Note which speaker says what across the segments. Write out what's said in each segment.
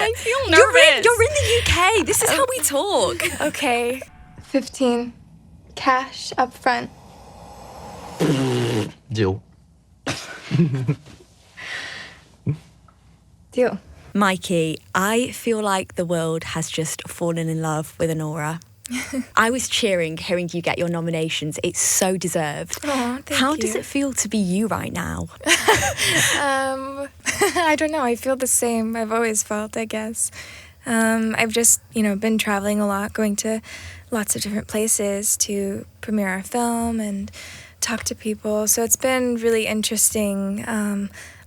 Speaker 1: I feel nervous.
Speaker 2: You're in the UK. This is how we talk.
Speaker 3: Okay. 15. Cash up front.
Speaker 4: Deal.
Speaker 3: Deal.
Speaker 2: Mikey, I feel like the world has just fallen in love with Anora. I was cheering hearing you get your nominations. It's so deserved.
Speaker 3: Aw, thank
Speaker 2: How
Speaker 3: you.
Speaker 2: does it feel to be you right now?
Speaker 3: I don't know. I feel the same. I've always felt, I guess. I've just, been traveling a lot, going to lots of different places to premiere our film and talk to people. So it's been really interesting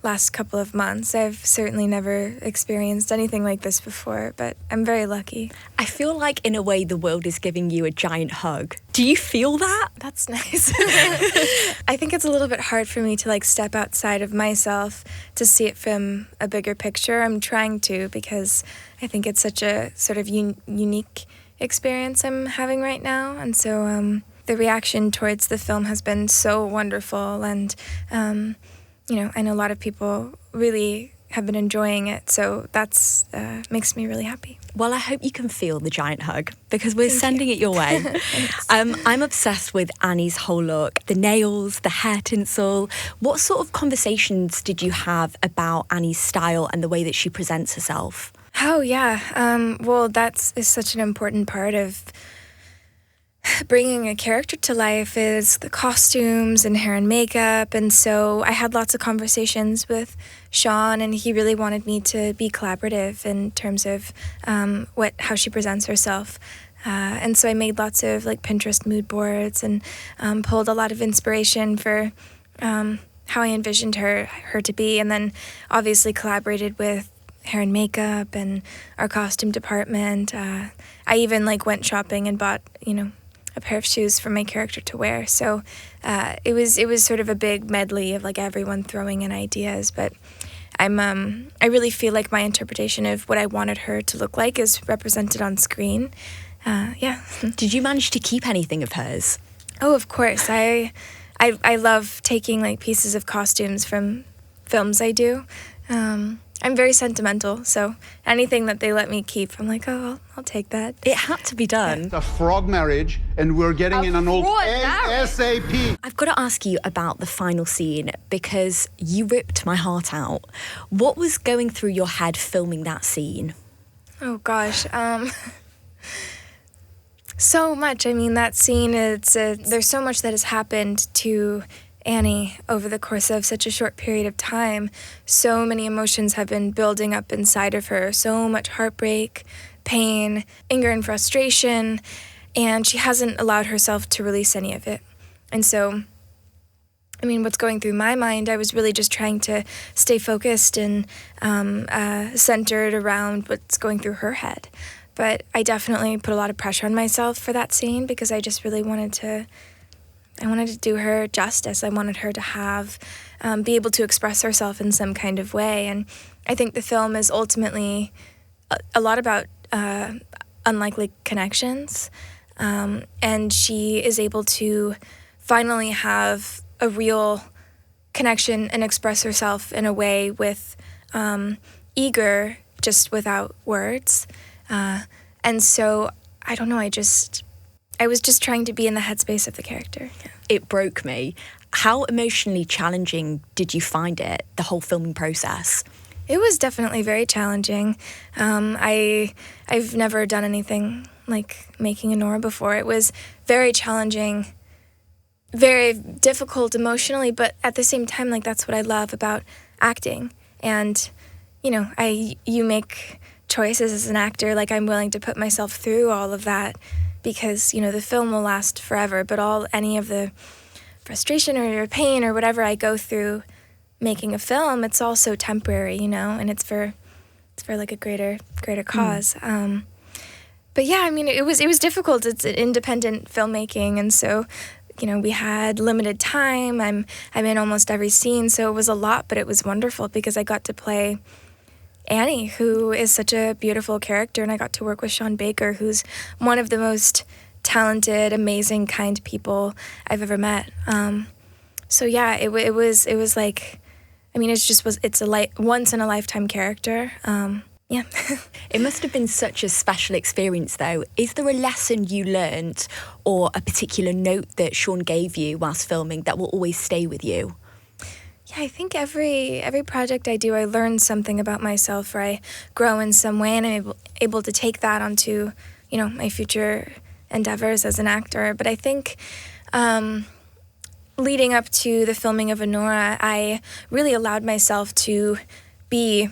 Speaker 3: last couple of months. I've certainly never experienced anything like this before, but I'm very lucky.
Speaker 2: I feel like in a way the world is giving you a giant hug. Do you feel that?
Speaker 3: That's nice. I think it's a little bit hard for me to step outside of myself to see it from a bigger picture. I'm trying to, because I think it's such a sort of unique experience I'm having right now. And so the reaction towards the film has been so wonderful. And, I know a lot of people really have been enjoying it. So that's makes me really happy.
Speaker 2: Well, I hope you can feel the giant hug because we're sending it your way. I'm obsessed with Annie's whole look, the nails, the hair tinsel. What sort of conversations did you have about Annie's style and the way that she presents herself?
Speaker 3: Oh, yeah. Well, is such an important part of bringing a character to life is the costumes and hair and makeup. And so I had lots of conversations with Sean, and he really wanted me to be collaborative in terms of how she presents herself. And so I made lots of Pinterest mood boards and pulled a lot of inspiration for how I envisioned her to be, and then obviously collaborated with hair and makeup and our costume department. I even went shopping and bought, a pair of shoes for my character to wear. So it was sort of a big medley of everyone throwing in ideas. But I really feel like my interpretation of what I wanted her to look like is represented on screen. Yeah.
Speaker 2: Did you manage to keep anything of hers?
Speaker 3: Oh, of course. I love taking pieces of costumes from films I do. I'm very sentimental, so anything that they let me keep, I'm oh, I'll take that.
Speaker 2: It had to be done.
Speaker 5: A frog marriage, and we're getting in an old ASAP.
Speaker 2: I've got to ask you about the final scene because you ripped my heart out. What was going through your head filming that scene?
Speaker 3: Oh, gosh. So much. I mean, that scene, there's so much that has happened to Annie over the course of such a short period of time. So many emotions have been building up inside of her, so much heartbreak, pain, anger and frustration, and she hasn't allowed herself to release any of it. And so, what's going through my mind, I was really just trying to stay focused and centered around what's going through her head. But I definitely put a lot of pressure on myself for that scene because I just really wanted to do her justice. I wanted her to have, be able to express herself in some kind of way. And I think the film is ultimately a lot about unlikely connections. And she is able to finally have a real connection and express herself in a way with eager, just without words. And so, I don't know, I was just trying to be in the headspace of the character. Yeah.
Speaker 2: It broke me. How emotionally challenging did you find it, the whole filming process?
Speaker 3: It was definitely very challenging. I've never done anything like making Anora before. It was very challenging, very difficult emotionally, but at the same time, that's what I love about acting. And, you make choices as an actor, I'm willing to put myself through all of that because, the film will last forever, but any of the frustration or pain or whatever I go through making a film, it's also temporary, and it's for a greater cause. But yeah, it was difficult. It's independent filmmaking, and so, we had limited time. I'm in almost every scene, so it was a lot, but it was wonderful because I got to play Annie, who is such a beautiful character, and I got to work with Sean Baker, who's one of the most talented, amazing, kind people I've ever met. So yeah, it was it's a once in a lifetime character. yeah.
Speaker 2: It must have been such a special experience, though. Is there a lesson you learned or a particular note that Sean gave you whilst filming that will always stay with you?
Speaker 3: Yeah, I think every project I do, I learn something about myself, or I grow in some way, and I'm able to take that onto, my future endeavors as an actor. But I think leading up to the filming of Anora, I really allowed myself to be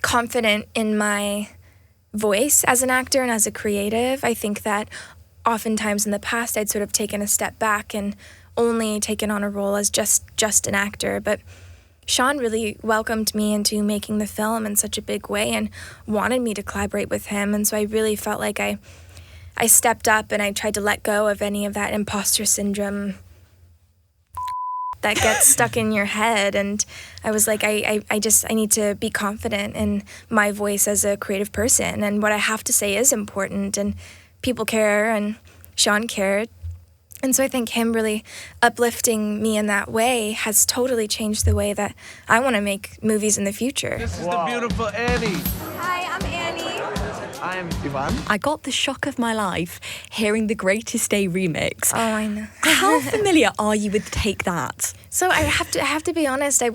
Speaker 3: confident in my voice as an actor and as a creative. I think that oftentimes in the past I'd sort of taken a step back and only taken on a role as just an actor, but Sean really welcomed me into making the film in such a big way and wanted me to collaborate with him, and so I really felt like I stepped up and I tried to let go of any of that imposter syndrome that gets stuck in your head, and I was like, I need to be confident in my voice as a creative person, and what I have to say is important, and people care, and Sean cared. And so I think him really uplifting me in that way has totally changed the way that I want to make movies in the future.
Speaker 1: This is the beautiful Annie.
Speaker 3: Hi, I'm Annie.
Speaker 1: I'm Ivan.
Speaker 2: I got the shock of my life hearing the Greatest Day remix.
Speaker 3: Oh, I know.
Speaker 2: How familiar are you with Take That?
Speaker 3: So I have to be honest, I'm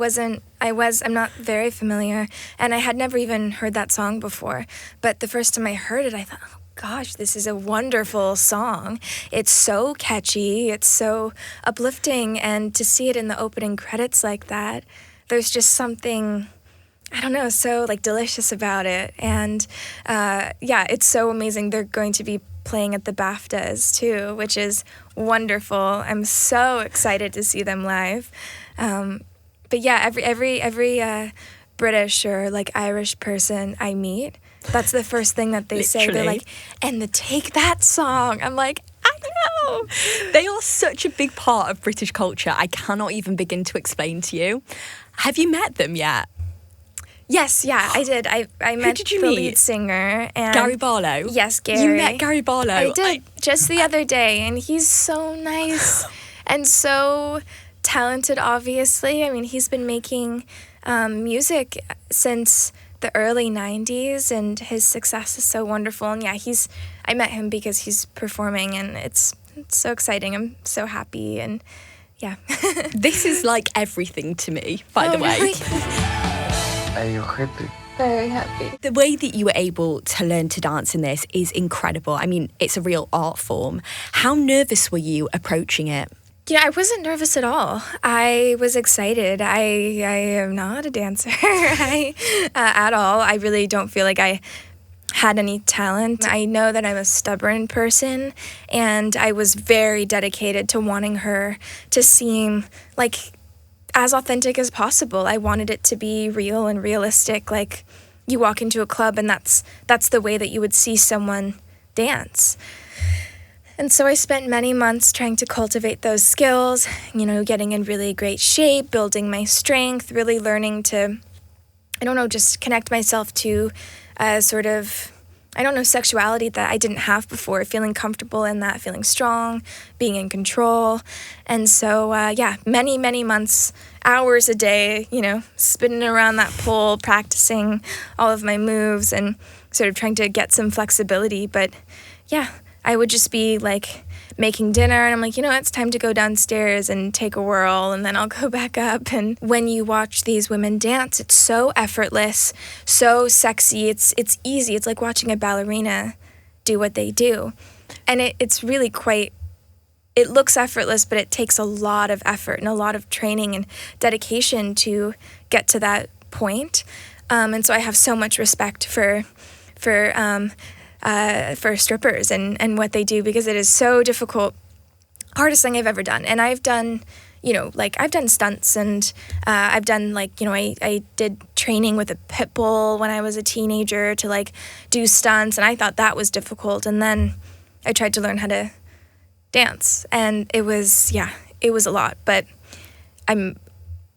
Speaker 3: not very familiar, and I had never even heard that song before. But the first time I heard it, I thought, oh gosh, this is a wonderful song. It's so catchy, it's so uplifting, and to see it in the opening credits like that, there's just something, I don't know, so like delicious about it. And it's so amazing. They're going to be playing at the BAFTAs too, which is wonderful. I'm so excited to see them live. But yeah, every British or like Irish person I meet, that's the first thing that they say. They're like, and the Take That song. I'm like, I know.
Speaker 2: They are such a big part of British culture. I cannot even begin to explain to you. Have you met them yet?
Speaker 3: Yes, yeah, I did. I met the lead singer. And
Speaker 2: Gary Barlow?
Speaker 3: Yes, Gary.
Speaker 2: You met Gary Barlow?
Speaker 3: I did, just the other day, and he's so nice and so talented, obviously. I mean, he's been making music since the early 90s, and his success is so wonderful. And yeah, I met him because he's performing, and it's so exciting. I'm so happy, and yeah.
Speaker 2: This is like everything to me, by the way.
Speaker 3: Really?
Speaker 1: Are you happy?
Speaker 3: Very happy.
Speaker 2: The way that you were able to learn to dance in this is incredible. I mean, it's a real art form. How nervous were you approaching it?
Speaker 3: Yeah, I wasn't nervous at all. I was excited. I am not a dancer at all. I really don't feel like I had any talent. I know that I'm a stubborn person, and I was very dedicated to wanting her to seem like as authentic as possible. I wanted it to be real and realistic. Like, you walk into a club and that's the way that you would see someone dance. And so I spent many months trying to cultivate those skills, getting in really great shape, building my strength, really learning to, just connect myself to a sort of, sexuality that I didn't have before, feeling comfortable in that, feeling strong, being in control. And so, many, many months, hours a day, spinning around that pole, practicing all of my moves and sort of trying to get some flexibility. But yeah, I would just be like making dinner, and I'm like, it's time to go downstairs and take a whirl, and then I'll go back up. And when you watch these women dance, it's so effortless, so sexy, it's easy. It's like watching a ballerina do what they do. And it's really it looks effortless, but it takes a lot of effort and a lot of training and dedication to get to that point. And so I have so much respect for strippers and what they do, because it is so difficult. Hardest thing I've ever done. And I've done, I've done stunts, and I've done I did training with a pit bull when I was a teenager to do stunts, and I thought that was difficult. And then I tried to learn how to dance, and it was a lot, but I'm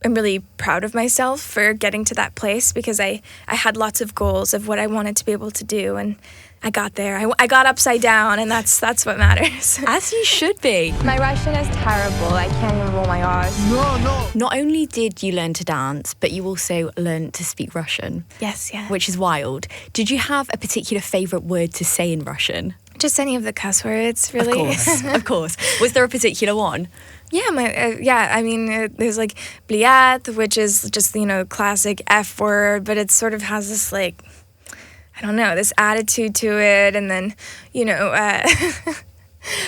Speaker 3: am really proud of myself for getting to that place because I had lots of goals of what I wanted to be able to do, and I got there. I got upside down, and that's what matters.
Speaker 2: As you should be.
Speaker 3: My Russian is terrible. I can't even roll my R's.
Speaker 1: No.
Speaker 2: Not only did you learn to dance, but you also learned to speak Russian.
Speaker 3: Yes, yeah.
Speaker 2: Which is wild. Did you have a particular favourite word to say in Russian?
Speaker 3: Just any of the cuss words, really.
Speaker 2: Of course. Was there a particular one?
Speaker 3: Yeah, I mean, there's like bliat, which is just, classic F word, but it sort of has this like, I don't know, this attitude to it. And then,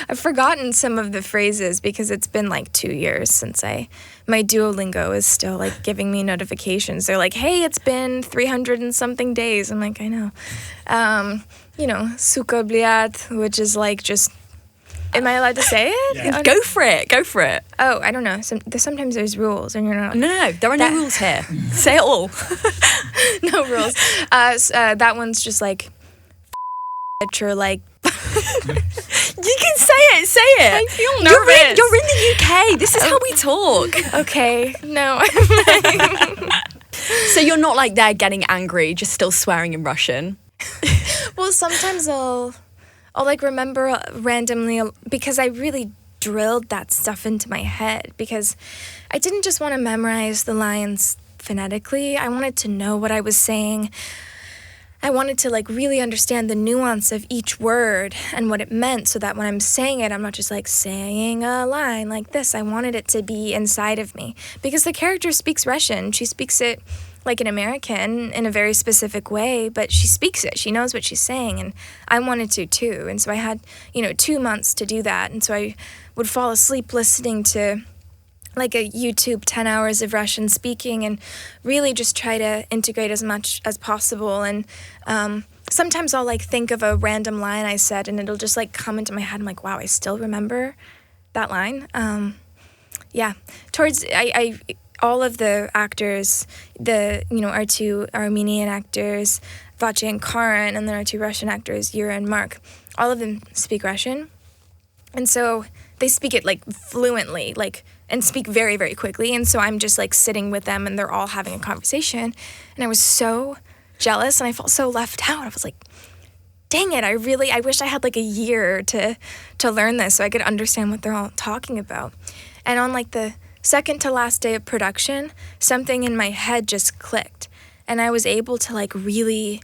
Speaker 3: I've forgotten some of the phrases because it's been like 2 years since my Duolingo is still like giving me notifications. They're like, hey, it's been 300 and something days. I'm like, I know. Suka bliat, which is like just, am I allowed to say it?
Speaker 2: Yeah. Go for it.
Speaker 3: Oh, I don't know. Sometimes there's rules and you're not.
Speaker 2: No. There are no rules here. Say it all.
Speaker 3: No rules. That one's just like, or like.
Speaker 2: You can say it.
Speaker 3: I feel nervous.
Speaker 2: You're in the UK. This is how we talk.
Speaker 3: Okay. No.
Speaker 2: So you're not like there getting angry, just still swearing in Russian?
Speaker 3: Well, sometimes I'll like remember randomly because I really drilled that stuff into my head because I didn't just want to memorize the lines phonetically. I wanted to know what I was saying. I wanted to like really understand the nuance of each word and what it meant so that when I'm saying it, I'm not just like saying a line like this. I wanted it to be inside of me because the character speaks Russian. She speaks it like an American in a very specific way, but she speaks it. She knows what she's saying, and I wanted to too. And so I had, 2 months to do that. And so I would fall asleep listening to like a YouTube 10 hours of Russian speaking and really just try to integrate as much as possible. And sometimes I'll like think of a random line I said and it'll just like come into my head. I'm like, wow, I still remember that line. All of the actors, our 2 Armenian actors, Vache and Karin, and then our 2 Russian actors, Yura and Mark, all of them speak Russian. And so they speak it like fluently, and speak very, very quickly. And so I'm just like sitting with them and they're all having a conversation. And I was so jealous and I felt so left out. I was like, dang it, I wish I had like a year to learn this so I could understand what they're all talking about. And on like the second to last day of production, something in my head just clicked. And I was able to like really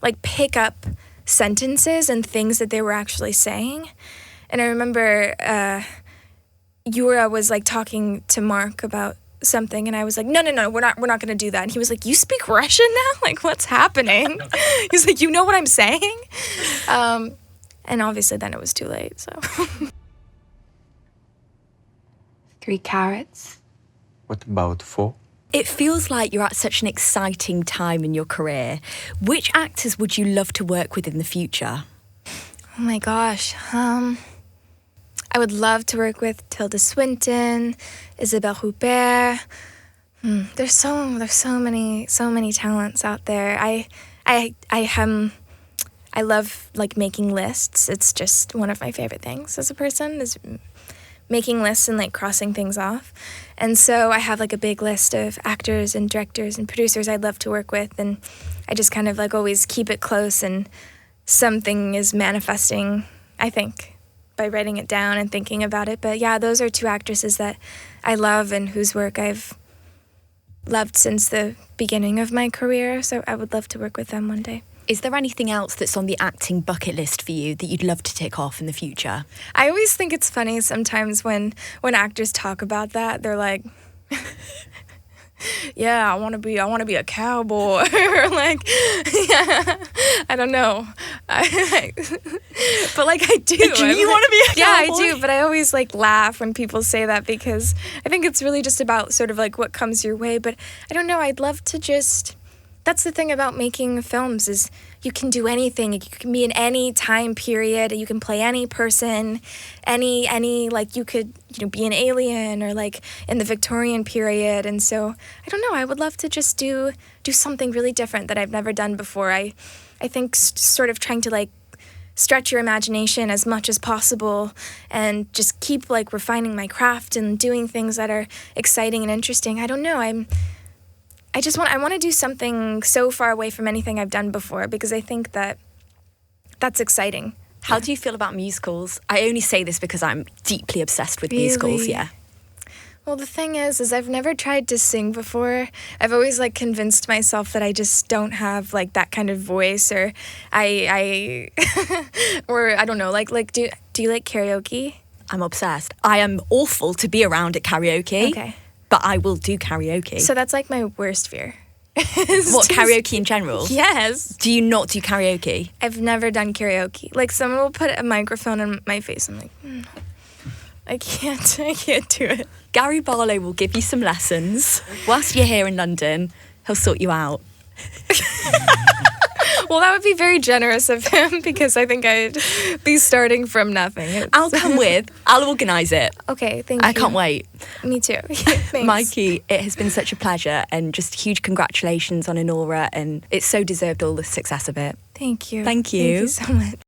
Speaker 3: like pick up sentences and things that they were actually saying. And I remember Yura was like talking to Mark about something and I was like, no, we're not going to do that. And he was like, you speak Russian now? Like, what's happening? He's like, you know what I'm saying? And obviously then it was too late, so.
Speaker 4: 3 carrots.
Speaker 1: What about 4?
Speaker 2: It feels like you're at such an exciting time in your career. Which actors would you love to work with in the future?
Speaker 3: Oh my gosh. I would love to work with Tilda Swinton, Isabelle Huppert. There's so many talents out there. I love like making lists. It's just one of my favorite things as a person is making lists and like crossing things off. And so I have like a big list of actors and directors and producers I'd love to work with, and I just kind of like always keep it close and something is manifesting, I think, by writing it down and thinking about it. But yeah, those are 2 actresses that I love and whose work I've loved since the beginning of my career. So I would love to work with them one day.
Speaker 2: Is there anything else that's on the acting bucket list for you that you'd love to tick off in the future?
Speaker 3: I always think it's funny sometimes when actors talk about that. They're like, yeah, I want to be a cowboy, or like, yeah, I don't know, but like I do.
Speaker 2: Do you want to be a cowboy?
Speaker 3: Yeah, I do, but I always like laugh when people say that because I think it's really just about sort of like what comes your way. But I don't know. I'd love to just. That's the thing about making films is you can do anything. You can be in any time period. You can play any person, any like you could be an alien or like in the Victorian period. And so I don't know. I would love to just do something really different that I've never done before. I think sort of trying to like stretch your imagination as much as possible and just keep like refining my craft and doing things that are exciting and interesting. I don't know. I want to do something so far away from anything I've done before, because I think that's exciting.
Speaker 2: How do you feel about musicals? I only say this because I'm deeply obsessed with musicals,
Speaker 3: Really?
Speaker 2: yeah.
Speaker 3: Well, the thing is I've never tried to sing before. I've always like convinced myself that I just don't have like that kind of voice, or I or I don't know, like do you like karaoke?
Speaker 2: I'm obsessed. I am awful to be around at karaoke.
Speaker 3: Okay.
Speaker 2: But I will do karaoke.
Speaker 3: So that's like my worst fear.
Speaker 2: What, karaoke in general?
Speaker 3: Yes.
Speaker 2: Do you not do karaoke?
Speaker 3: I've never done karaoke. Like someone will put a microphone in my face. I'm like, I can't do it.
Speaker 2: Gary Barlow will give you some lessons. Whilst you're here in London, he'll sort you out.
Speaker 3: Well, that would be very generous of him, because I think I'd be starting from nothing.
Speaker 2: I'll come with. I'll organise it.
Speaker 3: Okay, thank you.
Speaker 2: I can't wait.
Speaker 3: Me too. Thanks.
Speaker 2: Mikey, it has been such a pleasure, and just huge congratulations on Anora, and it's so deserved, all the success of it.
Speaker 3: Thank you.
Speaker 2: Thank you.
Speaker 3: Thank you so much.